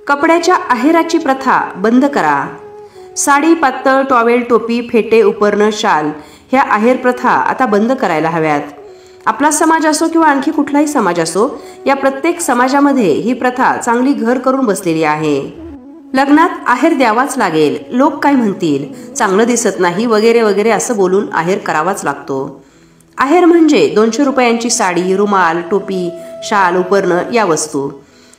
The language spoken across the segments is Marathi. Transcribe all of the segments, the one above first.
कपड्याच्या आहेराची प्रथा बंद करा। साडी, पातळ, टॉवेल, टोपी, फेटे, उपरणं, शाल ह्या आहेर प्रथा आता बंद करायला हव्यात। आपला समाज असो किंवा आणखी कुठलाही समाज असो, या प्रत्येक समाजामध्ये ही प्रथा चांगली घर करून बसलेली आहे। लग्नात आहेर द्यावाच लागेल, लोक काय म्हणतील, चांगलं दिसत नाही वगैरे वगैरे असं बोलून आहेर करावाच लागतो। आहेर म्हणजे 200 रुपयांची साडी, रुमाल, टोपी, शाल, उपरणं या वस्तू।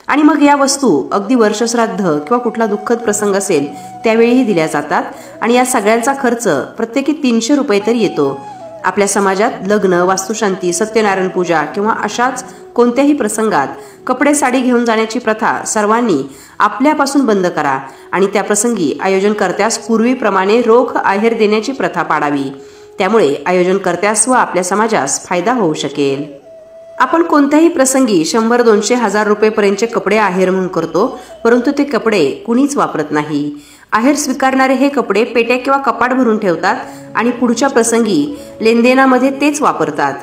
आणि मग या वस्तू अगदी वर्षश्राद्ध किंवा कुठला दुःखद प्रसंग असेल त्यावेळीही दिल्या जातात आणि या सगळ्यांचा खर्च प्रत्येकी 300 रुपये तरी येतो। आपल्या समाजात लग्न, वास्तुशांती, सत्यनारायण पूजा किंवा अशाच कोणत्याही प्रसंगात कपडे, साडी घेऊन जाण्याची प्रथा सर्वांनी आपल्यापासून बंद करा आणि त्या प्रसंगी आयोजनकर्त्यास पूर्वीप्रमाणे रोख आहेर देण्याची प्रथा पाडावी। त्यामुळे आयोजनकर्त्यास व आपल्या समाजास फायदा होऊ शकेल। आपण कोणत्याही प्रसंगी 100, 200, 1000 रुपयेपर्यंतचे कपडे आहेर म्हणून करतो, परंतु ते कपडे कुणीच वापरत नाही। आहेर स्वीकारणारे हे कपडे पेट्या किंवा कपाट भरून ठेवतात आणि पुढच्या प्रसंगी लेनदेनामध्ये तेच वापरतात।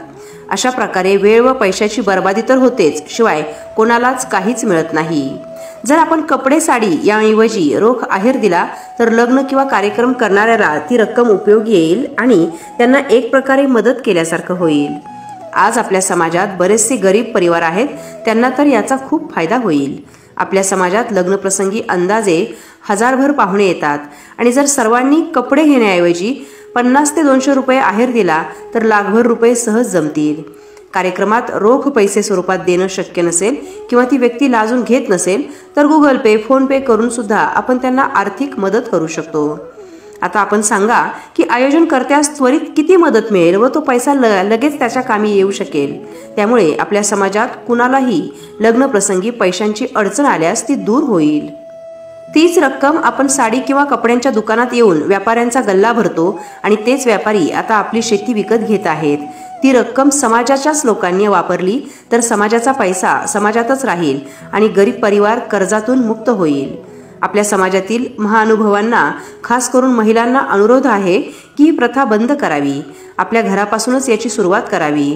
अशा प्रकारे वेळ व पैशाची बर्बादी तर होतेच, शिवाय कोणालाच काहीच मिळत नाही। जर आपण कपडे, साडी याऐवजी रोख आहेर दिला तर लग्न किंवा कार्यक्रम करणाऱ्याला ती रक्कम उपयोगी येईल आणि त्यांना एक प्रकारे मदत केल्यासारखं होईल। आज आपल्या समाजात बरेचसे गरीब परिवार आहेत, त्यांना तर याचा खूप फायदा होईल। आपल्या समाजात लग्नप्रसंगी अंदाजे 1000भर पाहुणे येतात आणि जर सर्वांनी कपडे घेण्याऐवजी 50 ते 200 रुपये आहेर दिला तर लाखभर रुपये सहज जमतील। कार्यक्रमात रोख पैसे स्वरूपात देणं शक्य नसेल किंवा ती व्यक्ती लाजून घेत नसेल तर गुगल पे, फोन पे करून सुद्धा आपण त्यांना आर्थिक मदत करू शकतो। आता आपण सांगा की आयोजनकर्त्यास त्वरित किती मदत मिळेल व तो पैसा लगेच त्याच्या कामी येऊ शकेल। त्यामुळे आपल्या समाजात कुणालाही लग्नप्रसंगी पैशांची अडचण आल्यास ती दूर होईल। तीच रक्कम आपण साडी किंवा कपड्यांच्या दुकानात येऊन व्यापाऱ्यांचा गल्ला भरतो आणि तेच व्यापारी आता आपली शेती विकत घेत आहेत। ती रक्कम समाजाच्याच लोकांनी वापरली तर समाजाचा पैसा समाजातच राहील आणि गरीब परिवार कर्जातून मुक्त होईल। आपल्या समाजातील महाअनुभवांना, खास करून महिलांना अनुरोध आहे की ही प्रथा बंद करावी। आपल्या घरापासूनच याची सुरुवात करावी।